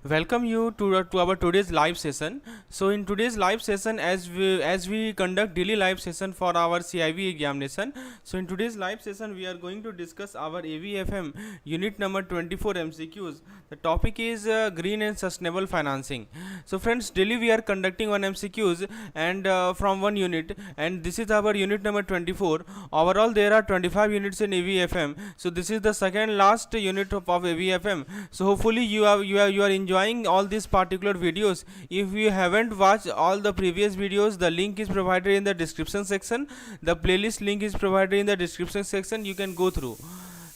Welcome you to our today's live session. So in today's live session, as we conduct daily live session for our CIV examination, so in today's live session we are going to discuss our AVFM unit number 24 MCQs. The topic is green and sustainable financing. So friends, daily we are conducting one MCQs and from one unit, and this is our unit number 24. Overall there are 25 units in AVFM. So this is the second last unit of AVFM. So hopefully you are enjoying all these particular videos. If you haven't watched all the previous videos, the link is provided in the description section. The playlist link is provided in the description section. You can go through.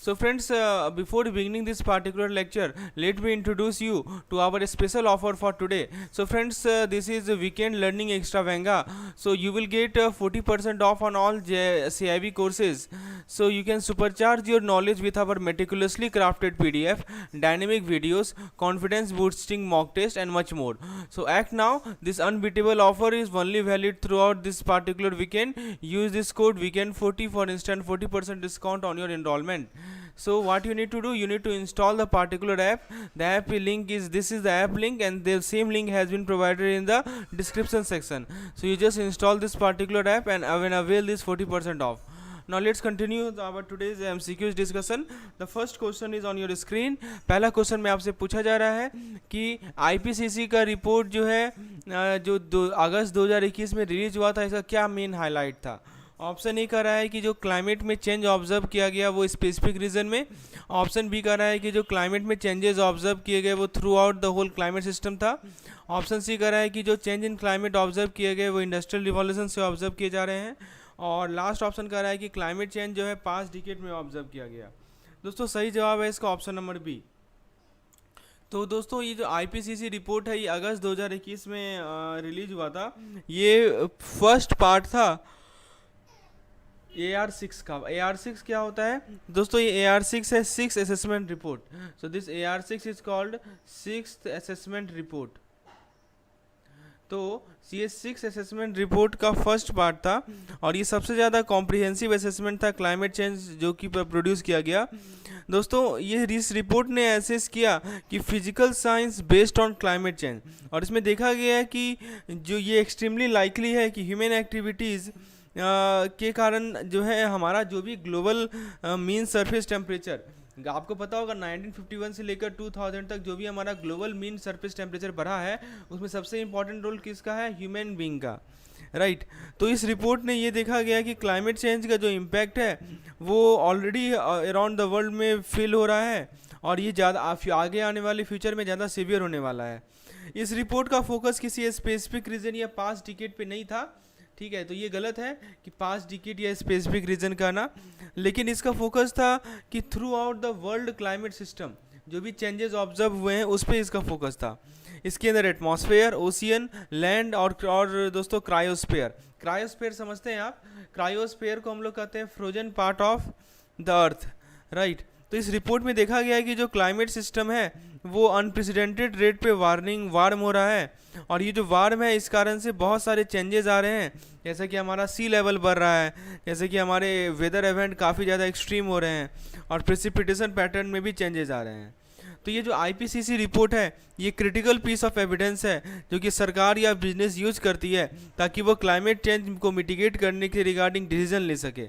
So friends, before beginning this particular lecture, let me introduce you to our special offer for today. So friends, this is a weekend learning extravaganza. So you will get 40% off on all CIV courses. So you can supercharge your knowledge with our meticulously crafted PDF, dynamic videos, confidence boosting mock test and much more. So act now. This unbeatable offer is only valid throughout this particular weekend. Use this code weekend40 for instant 40% discount on your enrollment. So what you need to do, you need to install the particular app. The app link is, this is the app link, and the same link has been provided in the description section. So you just install this particular app and avail this 40% off. Now let's continue our today's MCQs discussion. The first question is on your screen. पहला question में आपसे पूछा जा रहा है कि IPCC का report जो है जो अगस्त 2021 में रिलीज हुआ था, इसका क्या मेन हाईलाइट था. ऑप्शन ए कह रहा है कि जो क्लाइमेट में चेंज ऑब्जर्व किया गया वो स्पेसिफिक रीजन में. ऑप्शन बी कह रहा है कि जो क्लाइमेट में चेंजेस ऑब्जर्व किए गए वो throughout the whole climate system था. ऑप्शन सी कह रहा है कि जो चेंज इन क्लाइमेट ऑब्जर्व किए गए वो इंडस्ट्रियल रिवॉल्यूशन से ऑब्जर्व किए जा रहे हैं. और लास्ट ऑप्शन कह रहा है कि क्लाइमेट चेंज जो है पास्ट डिकेड में ऑब्जर्व किया गया. दोस्तों सही जवाब है इसका ऑप्शन नंबर बी. तो दोस्तों ये जो IPCC रिपोर्ट है ये अगस्त 2021 में रिलीज हुआ था. ये फर्स्ट पार्ट था AR6 का. AR6 क्या होता है दोस्तों? ये AR6 है, six assessment report. So this AR6 is called sixth assessment report. तो ये सिक्स असेसमेंट रिपोर्ट का फर्स्ट पार्ट था और ये सबसे ज़्यादा कॉम्प्रिहेंसिव असेसमेंट था क्लाइमेट चेंज जो कि प्रोड्यूस किया गया. दोस्तों ये इस रिपोर्ट ने एसेस किया कि physical science based on climate change, और इसमें देखा गया है कि जो ये एक्सट्रीमली लाइकली है कि ह्यूमन एक्टिविटीज़ के कारण जो है हमारा जो भी ग्लोबल मीन सरफेस टेम्परेचर, आपको पता होगा 1951 से लेकर 2000 तक जो भी हमारा ग्लोबल मीन सरफेस टेम्परेचर बढ़ा है उसमें सबसे इंपॉर्टेंट रोल किसका है? ह्यूमन बीइंग का, राइट. तो इस रिपोर्ट ने ये देखा गया कि क्लाइमेट चेंज का जो इम्पैक्ट है वो ऑलरेडी अराउंड द वर्ल्ड में फील हो रहा है और ये ज़्यादा आगे आने वाले फ्यूचर में ज़्यादा सीवियर होने वाला है. इस रिपोर्ट का फोकस किसी स्पेसिफिक रीजन या पास्ट डिकेड पे नहीं था, ठीक है. तो ये गलत है कि पास्ट डिकेड या स्पेसिफिक रीजन का ना, लेकिन इसका फोकस था कि through out the world climate system जो भी चेंजेस ऑब्जर्व हुए हैं उस पर इसका फोकस था. इसके अंदर एटमॉस्फेयर, ओशियन, लैंड और दोस्तों क्रायोस्फेयर. क्रायोस्फेयर समझते हैं आप? क्रायोस्फेयर को हम लोग कहते हैं frozen part of the earth, right. तो इस रिपोर्ट में देखा गया है कि जो क्लाइमेट सिस्टम है वो अनप्रेसिडेंटेड रेट पे वार्म हो रहा है, और ये जो वार्म है इस कारण से बहुत सारे चेंजेस आ रहे हैं, जैसे कि हमारा सी लेवल बढ़ रहा है, जैसे कि हमारे वेदर इवेंट काफ़ी ज़्यादा एक्सट्रीम हो रहे हैं और प्रेसिपिटेशन पैटर्न में भी चेंजेस आ रहे हैं. तो ये जो IPCC रिपोर्ट है ये क्रिटिकल पीस ऑफ एविडेंस है जो कि सरकार या बिजनेस यूज करती है ताकि वो क्लाइमेट चेंज को मिटिगेट करने के रिगार्डिंग डिसीजन ले सके.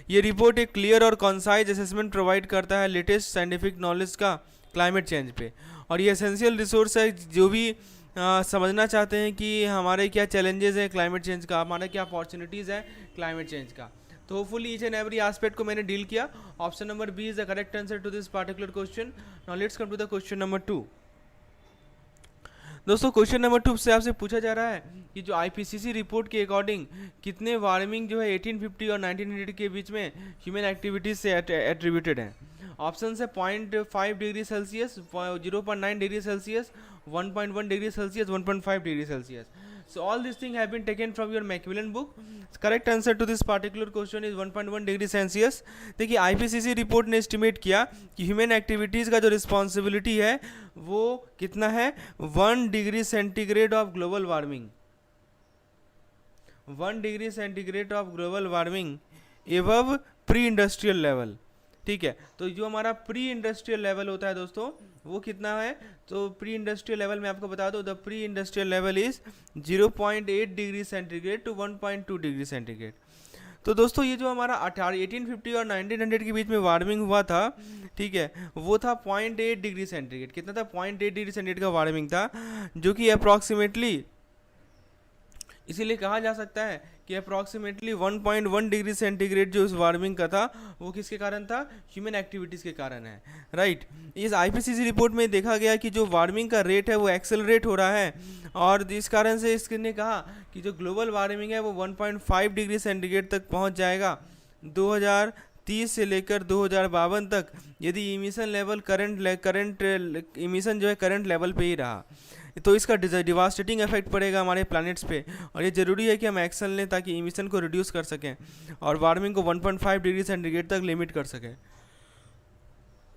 ये रिपोर्ट एक क्लियर और कॉन्साइज असेसमेंट प्रोवाइड करता है लेटेस्ट साइंटिफिक नॉलेज का क्लाइमेट चेंज पे, और ये एसेंशियल रिसोर्स है जो भी समझना चाहते हैं कि हमारे क्या चैलेंजेस हैं क्लाइमेट चेंज का, हमारा क्या अपॉर्चुनिटीज़ है क्लाइमेट चेंज का. तो hopefully each and every aspect को मैंने डील किया. Option number B is the correct answer to this particular question. Now let's come to the question number 2. दोस्तों क्वेश्चन नंबर 2 से आपसे पूछा जा रहा है कि जो IPCC रिपोर्ट के अकॉर्डिंग कितने वार्मिंग जो है 1850 और 1900 के बीच में ह्यूमन एक्टिविटीज से एट्रीब्यूटेड है. ऑप्शन है 0.5 degree Celsius, 0.9 degree Celsius, 1.1 degree Celsius, 1.5 degree Celsius. So all these things have been taken from your Macmillan book. Correct answer to this particular question is 1.1 degree Celsius. देखिए IPCC report ने estimate किया कि human activities का जो responsibility है वो कितना है? 1 degree centigrade of global warming, 1 degree centigrade of global warming above pre industrial level, ठीक है। तो जो हमारा प्री इंडस्ट्रियल लेवल होता है दोस्तों वो कितना है, तो प्री इंडस्ट्रियल लेवल में आपको बता दो, the pre industrial level is 0.8 degree centigrade to 1.2 degree centigrade. तो दोस्तों ये जो हमारा 1850 और 1900 के बीच में वार्मिंग हुआ था, ठीक है, वो था 0.8 डिग्री सेंटीग्रेड। कितना था? 0.8 डिग्री सेंटीग्रेड का वार्मिंग था, जो कि अप्रॉक्सीमेटली इसीलिए कहा जा सकता है कि अप्रॉक्सीमेटली 1.1 डिग्री सेंटीग्रेड जो उस वार्मिंग का था वो किसके कारण था? ह्यूमन एक्टिविटीज़ के कारण है, राइट। इस आईपीसीसी रिपोर्ट में देखा गया कि जो वार्मिंग का रेट है वो एक्सेलरेट हो रहा है, और इस कारण से इसने कहा कि जो ग्लोबल वार्मिंग है वो 1.5 डिग्री सेंटीग्रेड तक पहुंच जाएगा 2030 से लेकर 2052 तक, यदि इमिशन लेवल करंट इमिशन जो है करंट लेवल पे ही रहा। तो इसका डिवास्टेटिंग इफेक्ट पड़ेगा हमारे प्लैनेट्स पे, और ये ज़रूरी है कि हम एक्शन लें ताकि इमिशन को रिड्यूस कर सकें और वार्मिंग को 1.5 डिग्री सेंटीग्रेड तक लिमिट कर सकें।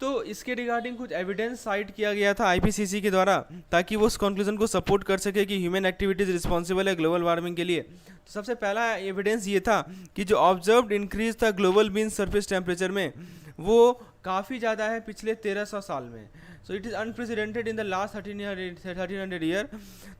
तो इसके रिगार्डिंग कुछ एविडेंस साइट किया गया था आईपीसीसी के द्वारा, ताकि वो उस कंक्लूजन को सपोर्ट कर सके कि ह्यूमन एक्टिविटीज़ रिस्पॉन्सिबल है ग्लोबल वार्मिंग के लिए। तो सबसे पहला एविडेंस ये था कि जो ऑब्जर्व्ड इंक्रीज था ग्लोबल मीन सरफेस टेम्परेचर में, वो काफ़ी ज़्यादा है पिछले 1300 साल में। So it is unprecedented in the last 1300 year.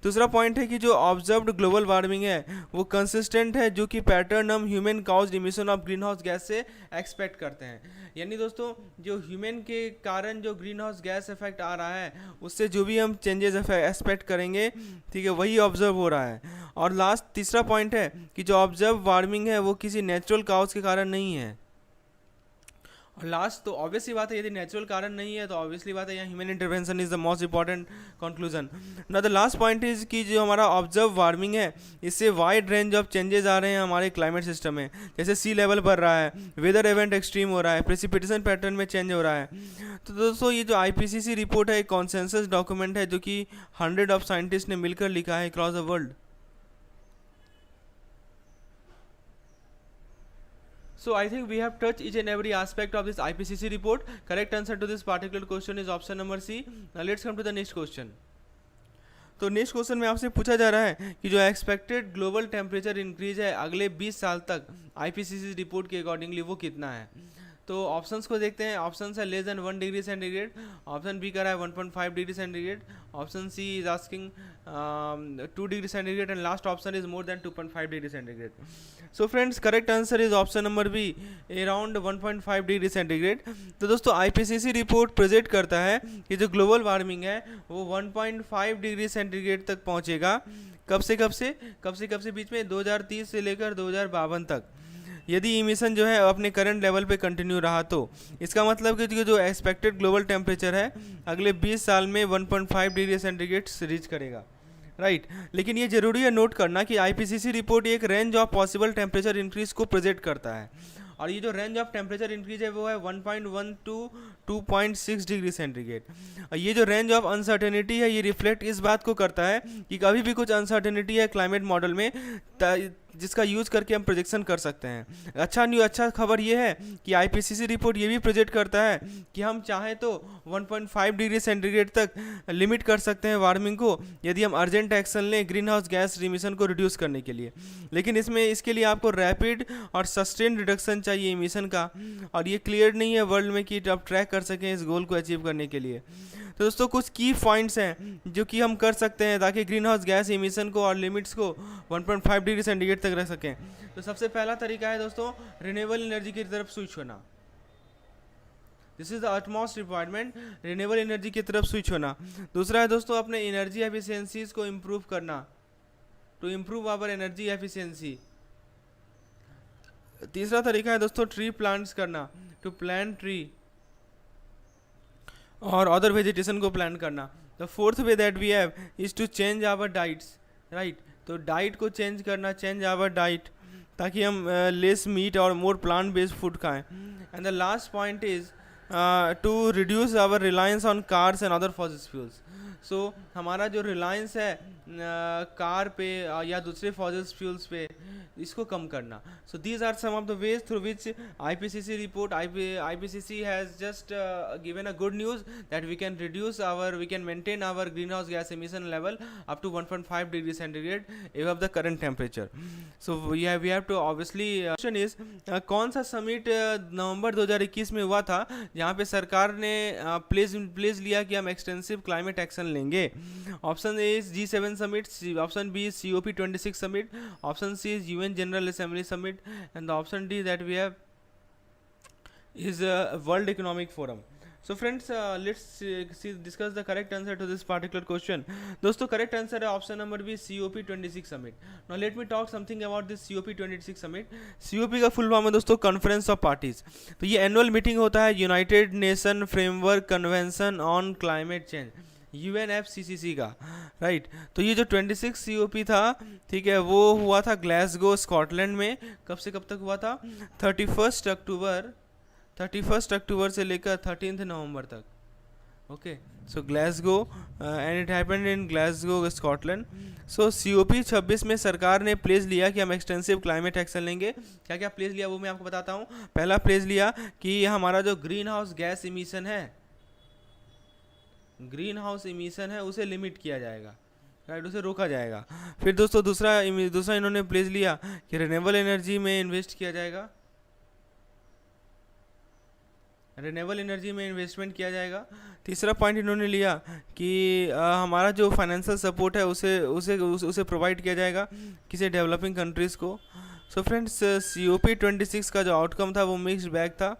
दूसरा पॉइंट है कि जो ऑब्जर्व्ड ग्लोबल वार्मिंग है वो कंसिस्टेंट है, जो कि पैटर्न हम human caused emission of green house gas से एक्सपेक्ट करते हैं। यानी दोस्तों जो ह्यूमन के कारण जो ग्रीन हाउस गैस इफेक्ट आ रहा है उससे जो भी हम चेंजेस एक्सपेक्ट करेंगे, ठीक है, वही ऑब्जर्व हो रहा है। और लास्ट तीसरा पॉइंट है कि जो ऑब्जर्व वार्मिंग है वो किसी नेचुरल काउज के कारण नहीं है। और लास्ट तो ऑब्वियसली बात है, यदि नेचुरल कारण नहीं है तो ऑब्वियसली बात है यहाँ human intervention is the most important conclusion. ना द लास्ट पॉइंट इज कि जो हमारा ऑब्जर्व वार्मिंग है इससे वाइड रेंज ऑफ चेंजेस आ रहे हैं हमारे क्लाइमेट सिस्टम में, जैसे सी लेवल बढ़ रहा है, वेदर इवेंट एक्सट्रीम हो रहा है, प्रेसिपिटेशन पैटर्न में चेंज हो रहा है। तो दोस्तों ये जो आईपीसीसी रिपोर्ट है एक कॉन्सेंसस डॉक्यूमेंट है जो कि 100 ऑफ साइंटिस्ट ने मिलकर लिखा है across the world. So I think we have touched each and every aspect of this IPCC report. Correct answer to this particular question is option number C. Now let's come to the next question. तो next question में आपसे पूछा जा रहा है कि जो expected global temperature increase है अगले 20 साल तक आईपीसीसी रिपोर्ट के अकॉर्डिंगली वो कितना है। तो ऑप्शंस को देखते हैं। ऑप्शन है less than 1 degree centigrade, option B कह रहा है 1.5 degree centigrade, option C is asking 2 degree centigrade, and last option is more than 2.5 degree centigrade. So friends correct answer is option number B, around 1.5 degree centigrade. तो दोस्तों IPCC report present करता है कि जो global warming है वो 1.5 degree centigrade तक पहुंचेगा। कब से बीच में 2030 से लेकर 2052 तक, यदि इमिशन जो है अपने करंट लेवल पे कंटिन्यू रहा। तो इसका मतलब कि जो एक्सपेक्टेड ग्लोबल टेम्परेचर है अगले 20 साल में 1.5 डिग्री सेंटीग्रेड रीच करेगा, राइट। लेकिन ये जरूरी है नोट करना कि आईपीसीसी रिपोर्ट एक range of possible temperature increase को प्रेजेंट करता है, और ये जो रेंज ऑफ टेम्परेचर इंक्रीज है वो है 1.1 टू 2.6 डिग्री सेंटीग्रेड। ये जो रेंज ऑफ अनसर्टेनिटी है ये रिफ्लेक्ट इस बात को करता है कि कभी भी कुछ अनसर्टेनिटी है क्लाइमेट मॉडल में जिसका यूज करके हम प्रोजेक्शन कर सकते हैं। अच्छा खबर ये है कि आईपीसीसी रिपोर्ट ये भी प्रोजेक्ट करता है कि हम चाहें तो 1.5 डिग्री सेंटीग्रेड तक लिमिट कर सकते हैं वार्मिंग को, यदि हम अर्जेंट एक्शन लें ग्रीन हाउस गैस इमिशन को रिड्यूस करने के लिए। लेकिन इसके लिए आपको रैपिड और सस्टेन रिडक्शन चाहिए इमिशन का, और ये क्लियर नहीं है वर्ल्ड में कि आप ट्रैक कर सकें इस गोल को अचीव करने के लिए। तो दोस्तों कुछ की पॉइंट्स हैं जो कि हम कर सकते हैं ताकि ग्रीन हाउस गैस इमिशन को और लिमिट्स को 1.5 डिग्री सेंटीग्रेड तक रख सकें। तो सबसे पहला तरीका है दोस्तों रिन्यूएबल एनर्जी की तरफ स्विच होना। This is the utmost requirement, renewable energy की तरफ स्विच होना। दूसरा है दोस्तों अपने एनर्जी एफिशिएंसीज को इम्प्रूव करना, to improve our energy efficiency. तीसरा तरीका है दोस्तों ट्री प्लांट्स करना, टू प्लांट ट्री और अदर वेजिटेशन को प्लान करना। The fourth way that we have is to change our diets, right. तो डाइट को चेंज करना, चेंज आवर डाइट, ताकि हम लेस मीट और मोर प्लांट बेस्ड फूड खाएं। And the last point is to reduce our reliance on cars and other fossil fuels. So हमारा जो रिलायंस है कार पे या दूसरे फॉसिल फ्यूल्स पे, इसको कम करना। So these are some of the ways through which IPCC report IPCC has just given a good news that we can maintain our greenhouse gas emission level up to 1.5 degree centigrade above the current temperature. So we have to obviously question is कौन सा summit नवंबर 2021 में हुआ था जहाँ पे सरकार ने pledge लिया कि हम एक्सटेंसिव क्लाइमेट एक्शन लेंगे। Option A is G7 summit, option B is COP26 summit, option C is UN general assembly summit, and the option D that we have is World Economic Forum. So friends, let's discuss the correct answer to this particular question. दोस्तों correct answer है option number B COP26 summit. Now let me talk something about this COP26 summit. COP का full form है दोस्तों conference of parties. तो ये annual meeting होता है United nation framework convention on climate change, UNFCCC का, right. तो ये जो 26 COP था, ठीक है, वो हुआ था ग्लासगो स्कॉटलैंड में। कब से कब तक हुआ था? 31 अक्टूबर से लेकर 13 नवंबर तक। Okay, so Glasgow and it happened in Glasgow Scotland. So COP 26 में सरकार ने प्लेज लिया कि हम एक्सटेंसिव क्लाइमेट एक्शन लेंगे। क्या क्या प्लेज लिया वो मैं आपको बताता हूँ। पहला प्लेज लिया कि हमारा जो ग्रीन हाउस गैस इमिशन है उसे लिमिट किया जाएगा, राइट, उसे रोका जाएगा। फिर दोस्तों दूसरा इन्होंने प्लेज लिया कि रिन्यूएबल एनर्जी में इन्वेस्ट किया जाएगा, इन्वेस्टमेंट किया जाएगा। तीसरा पॉइंट इन्होंने लिया कि हमारा जो फाइनेंशियल सपोर्ट है उसे प्रोवाइड किया जाएगा किसी डेवलपिंग कंट्रीज़ को। सो फ्रेंड्स, COP26 का जो आउटकम था वो मिक्स्ड बैग था।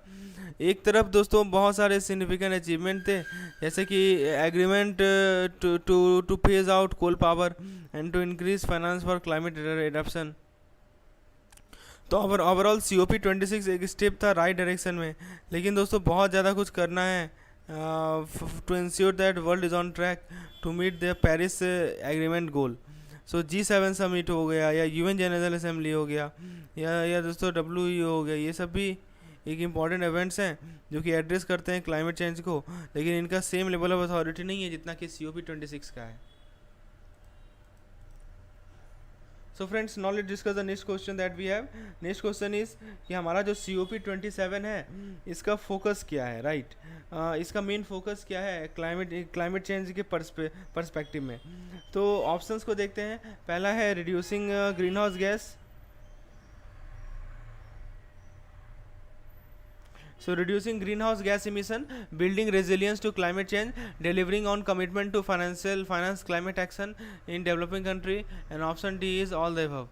एक तरफ दोस्तों बहुत सारे सिग्निफिकेंट अचीवमेंट थे, जैसे कि agreement to phase out coal power and to increase finance for climate adaptation. तो ओवरऑल COP26 एक स्टेप था राइट डायरेक्शन में, लेकिन दोस्तों बहुत ज़्यादा कुछ करना है to ensure that world is on track to meet the Paris agreement goal. So G7 summit हो गया, या UN जनरल असेंबली हो गया, या दोस्तों WEO हो गया, ये सब भी एक इम्पॉर्टेंट इवेंट्स हैं जो कि एड्रेस करते हैं क्लाइमेट चेंज को, लेकिन इनका सेम लेवल ऑफ अथॉरिटी नहीं है जितना कि COP26 का है। So friends, now let's discuss the next question that we have. Next question is कि हमारा जो COP27 है इसका फोकस क्या है, राइट? इसका मेन फोकस क्या है क्लाइमेट चेंज के पर्सपेक्टिव में। तो ऑप्शंस को देखते हैं। पहला है reducing green house gas. So reducing greenhouse gas emission, building resilience to climate change, delivering on commitment to finance climate action in developing country, and option D is all the above.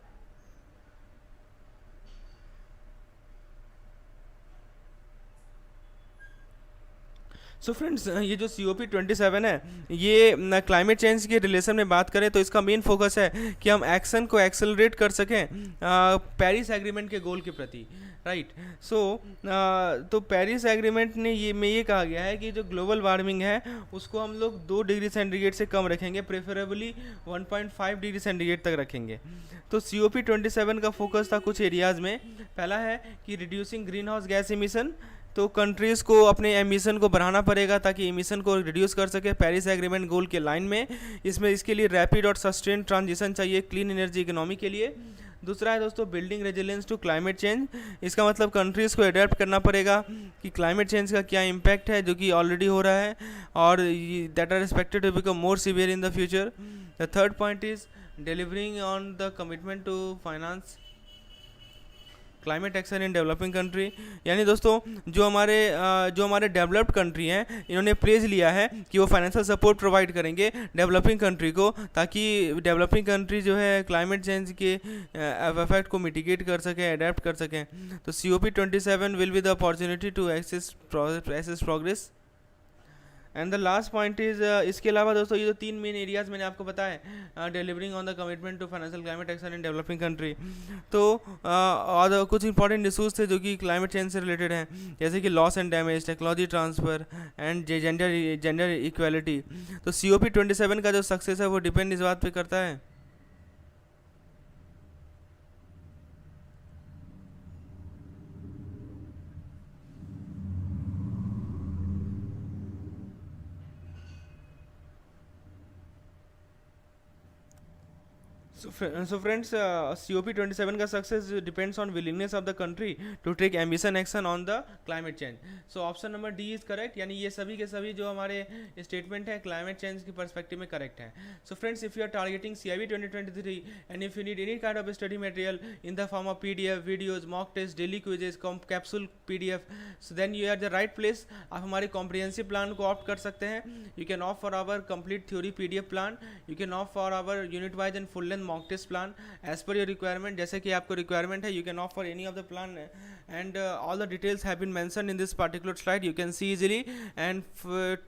So friends, ये जो COP27 है ये climate change के relation में बात करें तो इसका मेन फोकस है कि हम एक्शन को एक्सेलरेट कर सकें पेरिस एग्रीमेंट के गोल के प्रति, राइट। सो तो पेरिस एग्रीमेंट ने ये कहा गया है कि जो ग्लोबल वार्मिंग है उसको हम लोग 2 डिग्री सेंटीग्रेड से कम रखेंगे, प्रेफरेबली 1.5 डिग्री सेंटीग्रेड तक रखेंगे। तो COP27 का फोकस था कुछ एरियाज़ में। पहला है कि reducing green house gas emission, तो कंट्रीज़ को अपने एमिशन को बढ़ाना पड़ेगा ताकि एमिशन को रिड्यूस कर सके पेरिस एग्रीमेंट गोल के लाइन में। इसके लिए रैपिड और सस्टेन ट्रांजिशन चाहिए क्लीन एनर्जी इकोनॉमी के लिए। दूसरा है दोस्तों building resilience to climate change. इसका मतलब कंट्रीज़ को अडेप्ट करना पड़ेगा कि क्लाइमेट चेंज का क्या इम्पैक्ट है जो कि ऑलरेडी हो रहा है और that are expected to become more severe in the future. The third point is delivering on the commitment to finance climate action in developing country. यानी दोस्तों जो हमारे डेवलप्ड कंट्री हैं इन्होंने प्लेज लिया है कि वो फाइनेंशियल सपोर्ट प्रोवाइड करेंगे डेवलपिंग कंट्री को ताकि डेवलपिंग कंट्री जो है क्लाइमेट चेंज के इफेक्ट को मिटिगेट कर सकें, अडेप्ट कर सकें। तो COP27 will be the opportunity to access progress. And the last point is इसके अलावा दोस्तों ये जो 3 मेन एरियाज मैंने आपको बताया, delivering on the commitment to financial climate action in developing country. तो और कुछ इंपॉर्टेंट इशूज़ थे जो कि क्लाइमेट चेंज से रिलेटेड हैं, जैसे कि loss and damage, technology transfer and gender equality. तो COP27 का जो सक्सेस है वो डिपेंड इस बात पे करता है So friends, COP27 का success depends on willingness of the country to take ambition action on the climate change. So option number D is correct, यानी ये सभी के सभी जो हमारे स्टेटमेंट है क्लाइमेट चेंज की पर्सपेक्टिव में करेक्ट है. So friends, if you are targeting CIB 2023 and if you need any kind of study material in the form of PDF videos, mock test, daily quizzes, capsule PDF, so then you are the right place. आप हमारे comprehensive plan को opt कर सकते हैं. You can opt for our complete theory PDF plan. You can opt for our unit wise and full length mock test plan as per your requirement. जैसे कि आपको requirement है, you can opt for any of the plan and all the details have been mentioned in this particular slide. You can see easily, and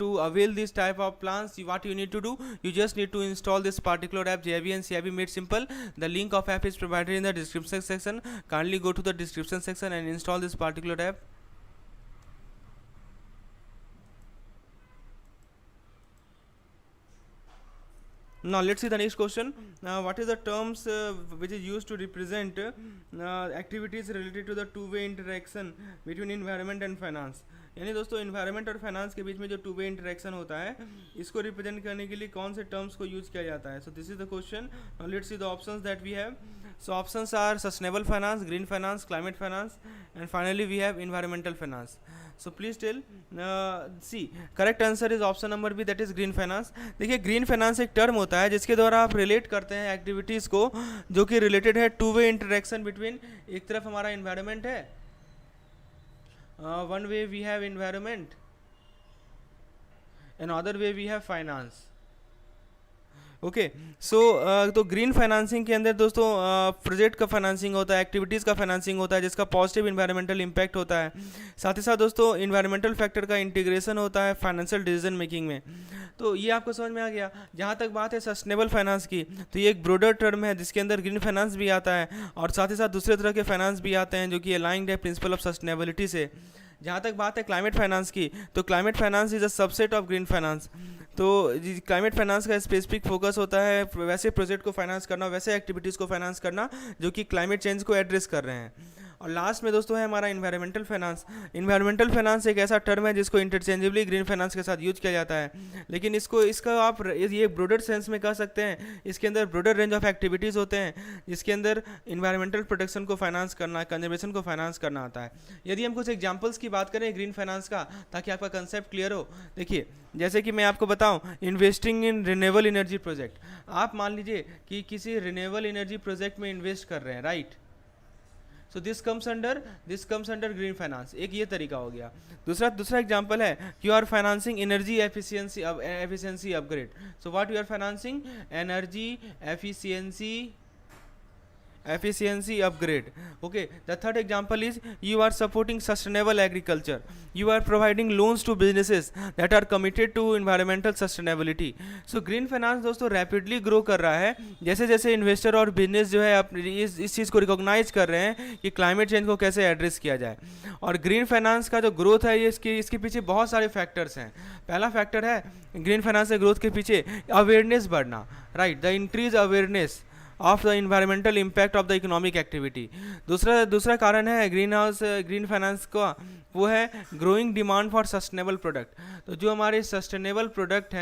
to avail this type of plans, what you need to do, you just need to install this particular app, JIB and CIB Made Simple. The link of app is provided in the description section. Kindly go to the description section and install this particular app. Now let's see the next question. What is the terms which is used to represent activities related to the two-way interaction between environment and finance? यानी दोस्तों environment और finance के बीच में जो two way interaction होता है, इसको रिप्रेजेंट करने के लिए कौन से टर्म्स को यूज किया जाता है? So this is the question. Now let's see the options that we have. So options are sustainable finance, green finance, climate finance, and finally we have environmental finance. So please tell, see, correct answer is option number B, that is green finance. देखिए green finance एक term होता है जिसके द्वारा आप relate करते हैं activities को जो कि रिलेटेड है टू वे इंटरेक्शन बिटवीन, एक तरफ हमारा इन्वायरमेंट है, one way we have environment, and other way we have finance. Okay, so तो ग्रीन फाइनेंसिंग के अंदर दोस्तों प्रोजेक्ट का फाइनेंसिंग होता है, एक्टिविटीज़ का फाइनेंसिंग होता है जिसका पॉजिटिव इन्वायरमेंटल इम्पैक्ट होता है. साथ ही साथ दोस्तों इन्वायरमेंटल फैक्टर का इंटीग्रेशन होता है फाइनेंशियल डिसीजन मेकिंग में. तो ये आपको समझ में आ गया. जहाँ तक बात है सस्टेनेबल फाइनेंस की, तो ये एक ब्रॉडर टर्म है जिसके अंदर ग्रीन फाइनेंस भी आता है और साथ ही साथ दूसरे तरह के फाइनेंस भी आते हैं जो कि अलाइंड है प्रिंसिपल ऑफ सस्टेनेबिलिटी से. जहाँ तक बात है क्लाइमेट फाइनेंस की, तो climate finance is a subset of green finance. तो क्लाइमेट फाइनेंस का स्पेसिफिक फोकस होता है वैसे प्रोजेक्ट को फाइनेंस करना, वैसे एक्टिविटीज़ को फाइनेंस करना जो कि क्लाइमेट चेंज को एड्रेस कर रहे हैं. और लास्ट में दोस्तों है हमारा इन्वायरमेंटल फाइनेंस. इन्वायरमेंटल फाइनेंस एक ऐसा टर्म है जिसको इंटरचेंजेबली ग्रीन फाइनेंस के साथ यूज किया जाता है, लेकिन इसका आप ये ब्रॉडर सेंस में कह सकते हैं. इसके अंदर ब्रॉडर रेंज ऑफ एक्टिविटीज़ होते हैं जिसके अंदर इन्वायरमेंटल प्रोटेक्शन को फाइनेंस करना, कंजर्वेशन को फाइनेंस करना आता है. यदि हम कुछ एग्जाम्पल्स की बात करें ग्रीन फाइनेंस का, ताकि आपका कंसेप्ट क्लियर हो. देखिए जैसे कि मैं आपको बताऊं, investing in renewable energy project. आप मान लीजिए कि किसी रिन्यूएबल एनर्जी प्रोजेक्ट में इन्वेस्ट कर रहे हैं, right. So this comes under green finance. एक ये तरीका हो गया. दूसरा एग्जांपल है you are financing energy efficiency upgrade. So what you are financing? Energy efficiency upgrade. Okay, the third example is you are supporting sustainable agriculture. You are providing loans to businesses that are committed to environmental sustainability. So green finance दोस्तों rapidly grow कर रहा है जैसे जैसे investor और business जो है अपनी इस चीज़ को रिकॉग्नाइज कर रहे हैं कि क्लाइमेट चेंज को कैसे एड्रेस किया जाए. और ग्रीन फाइनेंस का जो ग्रोथ है ये इसके पीछे बहुत सारे फैक्टर्स हैं. पहला फैक्टर है ग्रीन फाइनेंस के ग्रोथ के पीछे अवेयरनेस बढ़ना, right, the increase awareness of the environmental impact of the economic activity. दूसरा कारण है ग्रीन फाइनेंस का, वो है growing demand for sustainable product. तो जो हमारे सस्टेनेबल प्रोडक्ट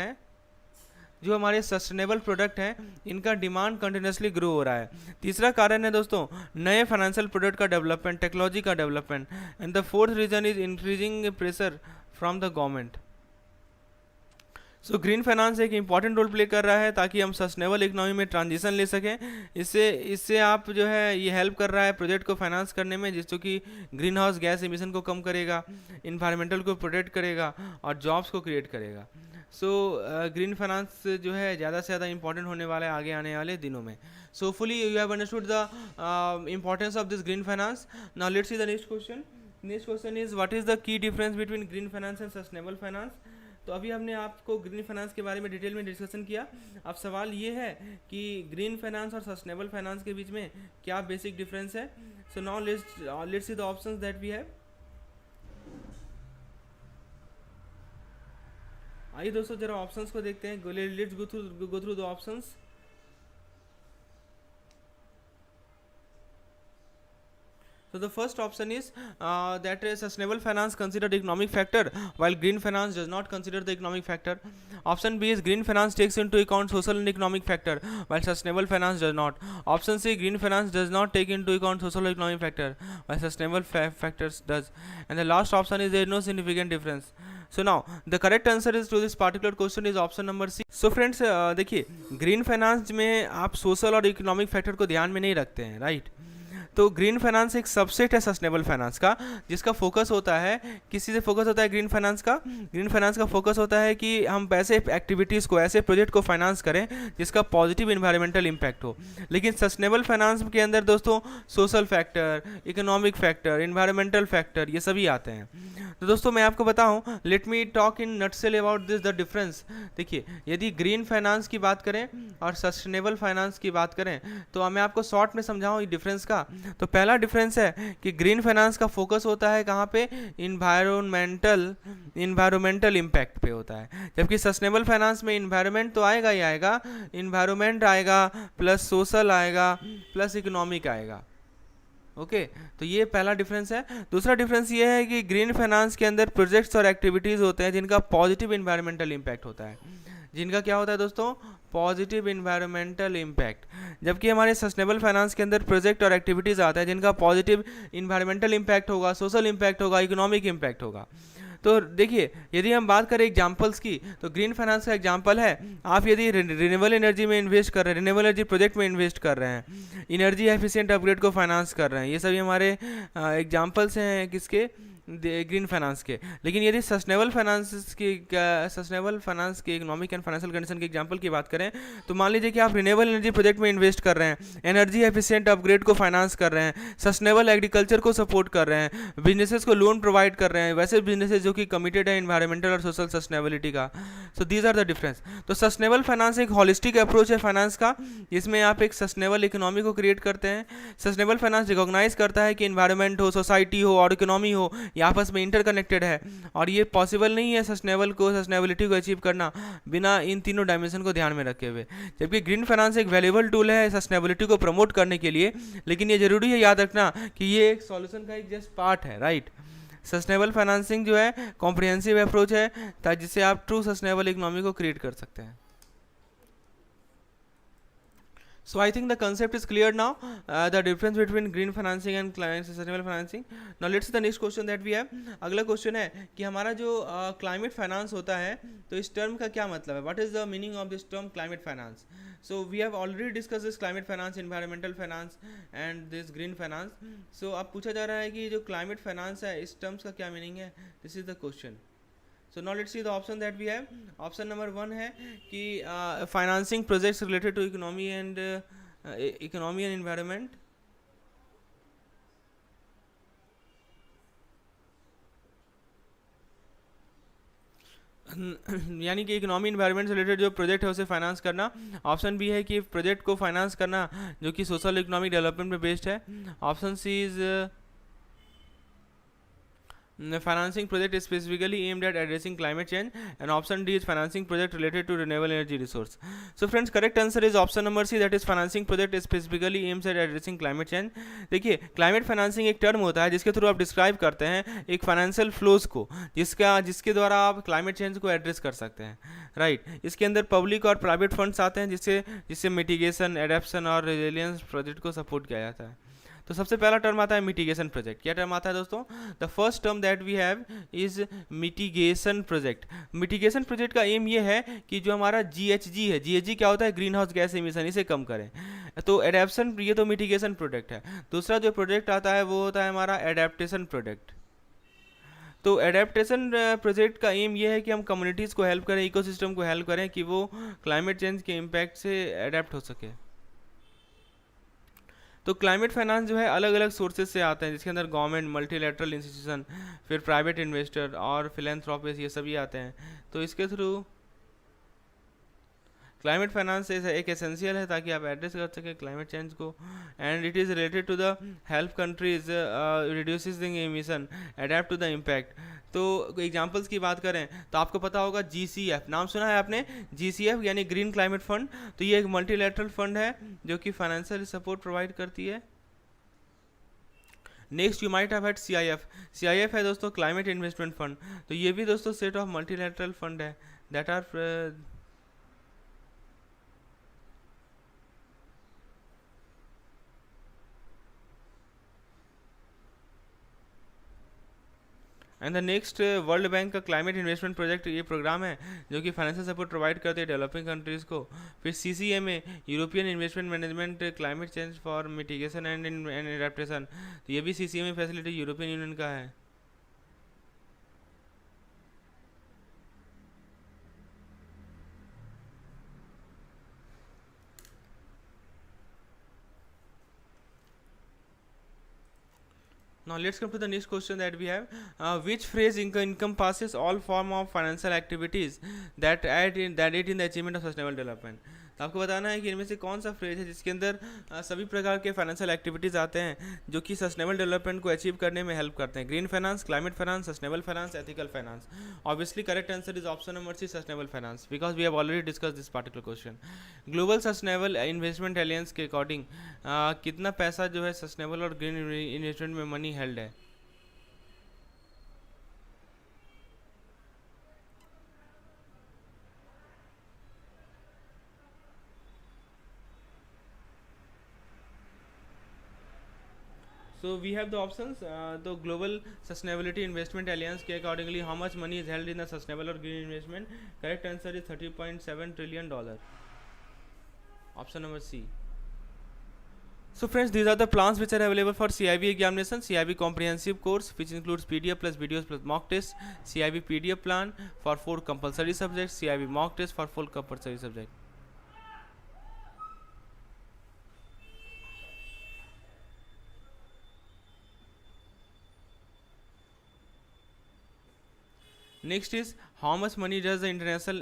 हैं इनका डिमांड कंटिन्यूसली ग्रो हो रहा है. तीसरा कारण है दोस्तों नए फाइनेंशियल प्रोडक्ट का डेवलपमेंट, टेक्नोलॉजी का development. And the fourth reason is increasing pressure from the government. So green finance एक इंपॉर्टेंट रोल प्ले कर रहा है ताकि हम सस्टेनेबल इकोनॉमी में ट्रांजिशन ले सकें. इससे आप जो है ये हेल्प कर रहा है प्रोजेक्ट को फाइनेंस करने में जिससे कि ग्रीन हाउस गैस एमिशन को कम करेगा, इन्वायरमेंटल को प्रोटेक्ट करेगा और जॉब्स को क्रिएट करेगा. सो ग्रीन फाइनेंस जो है ज़्यादा से ज़्यादा इंपॉर्टेंट होने वाला है आगे आने वाले दिनों में. So hopefully you have understood the importance of this green finance. Now let's see the next question. Next question is what is the key difference between green finance and sustainable finance. तो अभी हमने आपको green finance के बारे में detail में discussion किया. अब सवाल ये है कि ग्रीन फाइनेंस और सस्टेनेबल फाइनेंस के बीच में क्या बेसिक डिफरेंस है. So now let's see the options that we have. आइए दोस्तों जरा ऑप्शंस को देखते हैं. Let's go through the options. So the first option is that sustainable finance considered economic factor, while green finance does not consider the economic factor. Option B is green finance takes into account social and economic factor, while sustainable finance does not. Option C, green finance does not take into account social or economic factor, while sustainable factors does. And the last option is there is no significant difference. So now the correct answer is to this particular question is option number C. So friends, देखिए green finance में आप social और economic factor को ध्यान में नहीं रखते हैं, राइट? तो ग्रीन फाइनेंस एक सबसेट है सस्टेनेबल फाइनेंस का, जिसका फोकस होता है, किसी से फोकस होता है ग्रीन फाइनेंस का? ग्रीन फाइनेंस का फोकस होता है कि हम ऐसे एक्टिविटीज़ को, ऐसे प्रोजेक्ट को फाइनेंस करें जिसका पॉजिटिव इन्वायरमेंटल इम्पैक्ट हो। लेकिन सस्टेनेबल फाइनेंस के अंदर दोस्तों social factor, economic factor, environmental factor ये सभी आते हैं। तो दोस्तों मैं आपको बताऊं, let me talk in nutshell about this the difference. देखिए यदि ग्रीन फाइनेंस की बात करें और सस्टेनेबल फाइनेंस की बात करें तो मैं आपको शॉर्ट में समझाऊं डिफरेंस का। तो पहला डिफरेंस है कि ग्रीन फाइनेंस का फोकस होता है कहाँ पे? इन्वायरमेंटल इम्पैक्ट पे होता है, जबकि सस्टेनेबल फाइनेंस में इन्वायरमेंट तो आएगा ही आएगा, इन्वायरमेंट आएगा प्लस सोशल आएगा प्लस इकोनॉमिक आएगा। ओके तो ये पहला डिफरेंस है। दूसरा डिफरेंस ये है कि ग्रीन फाइनेंस के अंदर प्रोजेक्ट्स और एक्टिविटीज़ होते हैं जिनका पॉजिटिव इन्वायरमेंटल इम्पैक्ट होता है, जिनका क्या होता है दोस्तों? Positive environmental impact. जबकि हमारे सस्टेनेबल फाइनेंस के अंदर प्रोजेक्ट और एक्टिविटीज़ आता है जिनका पॉजिटिव इन्वायरमेंटल इम्पैक्ट होगा, सोशल इम्पैक्ट होगा, इकोनॉमिक इम्पैक्ट होगा। तो देखिए यदि हम बात करें एग्जांपल्स की, तो ग्रीन फाइनेंस का एग्जांपल है, आप यदि रिन्यूएबल एनर्जी में इन्वेस्ट कर रहे हैं, रिन्यूएबल एनर्जी प्रोजेक्ट में इन्वेस्ट कर रहे हैं, एनर्जी एफिशिएंट अपग्रेड को फाइनेंस कर रहे हैं, ये सभी हमारे एग्जांपल्स हैं किसके? ग्रीन फाइनेंस के। लेकिन यदि सस्टेनेबल फाइनेंस की इकोनॉमिक एंड फाइनेंशियल कंडीशन के एग्जांपल की बात करें तो मान लीजिए कि आप रिन्यूएबल एनर्जी प्रोजेक्ट में इन्वेस्ट कर रहे हैं, एनर्जी एफिशिएंट अपग्रेड को फाइनेंस कर रहे हैं, सस्टेनेबल एग्रीकल्चर को सपोर्ट कर रहे हैं, बिजनेसेस को लोन प्रोवाइड कर रहे हैं, वैसे बिजनेसेस जो कि कमिटेड है इन्वायरमेंटल और सोशल सस्टेनेबिलिटी का। So these are the difference. तो सस्टेनेबल फाइनेंस एक होलिस्टिक अप्रोच है फाइनेंस का, जिसमें आप एक सस्टेनेबल इकोनॉमी को क्रिएट करते हैं। सस्टेनेबल फाइनेंस रिकॉग्नाइज करता है कि इन्वायरमेंट हो, सोसाइटी हो और इकोनॉमी हो, ये आपस में इंटरकनेक्टेड है, और ये पॉसिबल नहीं है सस्टेनेबिलिटी को अचीव करना बिना इन तीनों डायमेंशन को ध्यान में रखे हुए। जबकि ग्रीन फाइनेंस एक वैल्यूएबल टूल है सस्टेनेबिलिटी को प्रमोट करने के लिए, लेकिन ये जरूरी है याद रखना कि ये एक सॉल्यूशन का एक जस्ट पार्ट है, राइट? सस्टेनेबल फाइनेंसिंग जो है कॉम्प्रिहेंसिव अप्रोच है, ताकि जिससे आप ट्रू सस्टेनेबल इकोनॉमी को क्रिएट कर सकते हैं। So I think the concept is clear now, the difference between green financing and sustainable financing. Now let's see the next question that we have. अगला question है कि हमारा जो क्लाइमेट फाइनेंस होता है, तो इस टर्म का क्या मतलब है? What is the meaning of this term climate finance? So we have already discussed this climate finance, environmental finance and this green finance. So अब पूछा जा रहा है कि जो climate finance है इस टर्म्स का क्या मीनिंग है? This is the question. So now let's see the option that we have. Option number 1 है कि financing projects related to economy and environment. यानी कि इकोनॉमी इन्वायरमेंट से रिलेटेड जो प्रोजेक्ट है उसे फाइनेंस करना। ऑप्शन बी है कि प्रोजेक्ट को फाइनेंस करना जो कि सोशल इकोनॉमिक डेवलपमेंट पे बेस्ड है। Option C is financing project is specifically aimed at addressing climate change, and option D is financing project related to renewable energy resource. So friends, correct answer is option number C, that is financing project is specifically aims at addressing climate change. देखिए climate financing एक term होता है जिसके through आप describe करते हैं एक financial flows को, जिसके द्वारा आप क्लाइमेट चेंज को एड्रेस कर सकते हैं, राइट? इसके अंदर पब्लिक और प्राइवेट फंड्स आते हैं जिससे मिटिगेशन, एडेप्शन और रेजिलियंस प्रोजेक्ट को सपोर्ट किया जाता है। तो सबसे पहला टर्म आता है मिटिगेशन प्रोजेक्ट। क्या टर्म आता है दोस्तों? The first term that we have is mitigation project. Mitigation project का एम ये है कि जो हमारा GHG है, GHG क्या होता है? ग्रीन हाउस गैस एमिशन, इसे कम करें। तो एडेप्शन, ये तो मिटिगेशन प्रोजेक्ट है। दूसरा जो प्रोजेक्ट आता है वो होता है हमारा एडेप्टेशन प्रोजेक्ट। तो एडेप्टेशन प्रोजेक्ट का एम ये है कि हम कम्युनिटीज़ को हेल्प करें, इकोसिस्टम को हेल्प करें कि वो क्लाइमेट चेंज के इम्पैक्ट से एडेप्ट हो सके। तो क्लाइमेट फाइनेंस जो है अलग अलग सोर्सेज से आते हैं, जिसके अंदर गवर्नमेंट, मल्टीलैटरल इंस्टीट्यूशन, फिर प्राइवेट इन्वेस्टर और फिलैंथ्रोपिस्ट, ये सभी आते हैं। तो इसके थ्रू क्लाइमेट फाइनेंस एक एसेंशियल है ताकि आप एड्रेस कर सकें क्लाइमेट चेंज को, and it is related to the help countries reducing emission, adapt to the impact. तो एग्जांपल्स की बात करें तो आपको पता होगा GCF, नाम सुना है आपने? GCF यानी ग्रीन क्लाइमेट फंड। तो ये एक मल्टीलैटरल फंड है जो कि फाइनेंशियल सपोर्ट प्रोवाइड करती है next you might have had CIF है दोस्तों क्लाइमेट इन्वेस्टमेंट फंड। तो ये भी दोस्तों सेट ऑफ मल्टीलैटरल फंड है that are and the next world bank का क्लाइमेट इन्वेस्टमेंट प्रोजेक्ट, ये प्रोग्राम है जो कि फाइनेंशियल सपोर्ट प्रोवाइड करते हैं डेवलपिंग कंट्रीज़ को। फिर CCMA European investment management climate change for mitigation and adaptation, तो ये भी CCMA फैसिलिटी यूरोपियन यूनियन का है। Now let's come to the next question that we have. Which phrase encompasses all form of financial activities that aid in the achievement of sustainable development? तो आपको बताना है कि इनमें से कौन सा फ्रेज है जिसके अंदर सभी प्रकार के फाइनेंशियल एक्टिविटीज़ आते हैं जो कि सस्टेनेबल डेवलपमेंट को अचीव करने में हेल्प करते हैं। Green finance, climate finance, sustainable finance, ethical finance. Obviously correct answer is option number C, sustainable finance, because we have already discuss this particular question. Global sustainable investment alliance के according कितना पैसा जो है सस्टेनेबल और ग्रीन इन्वेस्टमेंट में मनी हेल्ड है? So we have the options. The Global Sustainability Investment Alliance के accordingly how much money is held in the sustainable or green investment? Correct answer is $30.7 trillion. Option number C. So friends, these are the plans which are available for CIB examination. CIB comprehensive course which includes PDF plus videos plus mock test. CIB PDF plan for 4 compulsory subjects. CIB mock test for 4 compulsory subjects. Next is how much money does the International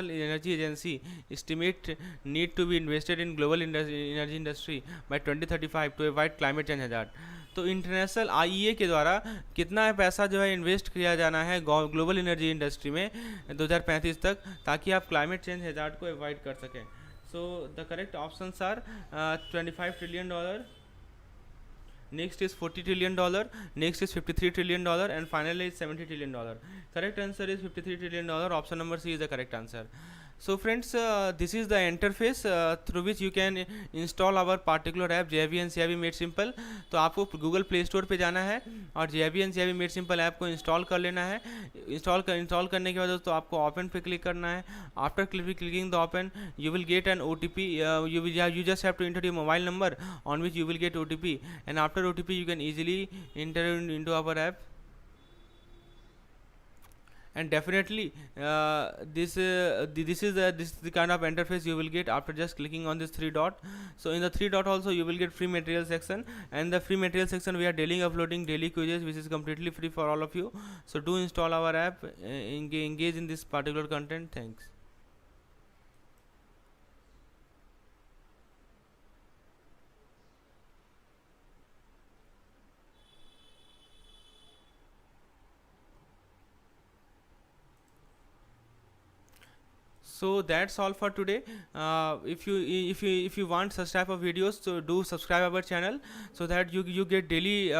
Energy Agency estimate need to be invested in global energy industry by 2035 to avoid climate change hazard? तो international IEA के द्वारा कितना पैसा जो है invest किया जाना है ग्लोबल एनर्जी इंडस्ट्री में 2035 तक, ताकि आप क्लाइमेट चेंज हैजार्ड को अवॉइड कर सकें। So the correct options are $25 trillion, next is $40 trillion, next is $53 trillion, and finally is $70 trillion. Correct answer is $53 trillion. Option number C is the correct answer. So friends, this is the interface through which you can install our particular app JIB and CIB Made Simple. तो आपको Google Play Store पे जाना है और JIB and CIB Made Simple app को install कर लेना है। इंस्टॉल करने के बाद दोस्तों आपको ओपन पे क्लिक करना है। After clicking the open you will get an OTP. You just have to enter your mobile number on which you will get OTP, and after OTP you can easily enter into our app. And definitely this is the kind of interface you will get after just clicking on this 3 dot. So in the 3 dot also you will get free material section, and the free material section we are daily uploading daily quizzes which is completely free for all of you. So do install our app, engage in this particular content. Thanks. So that's all for today. If you want such type of videos, so do subscribe our channel so that you get daily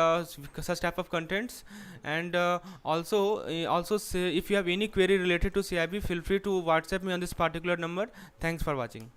such type of contents. And also if you have any query related to CIB, feel free to WhatsApp me on this particular number. Thanks for watching.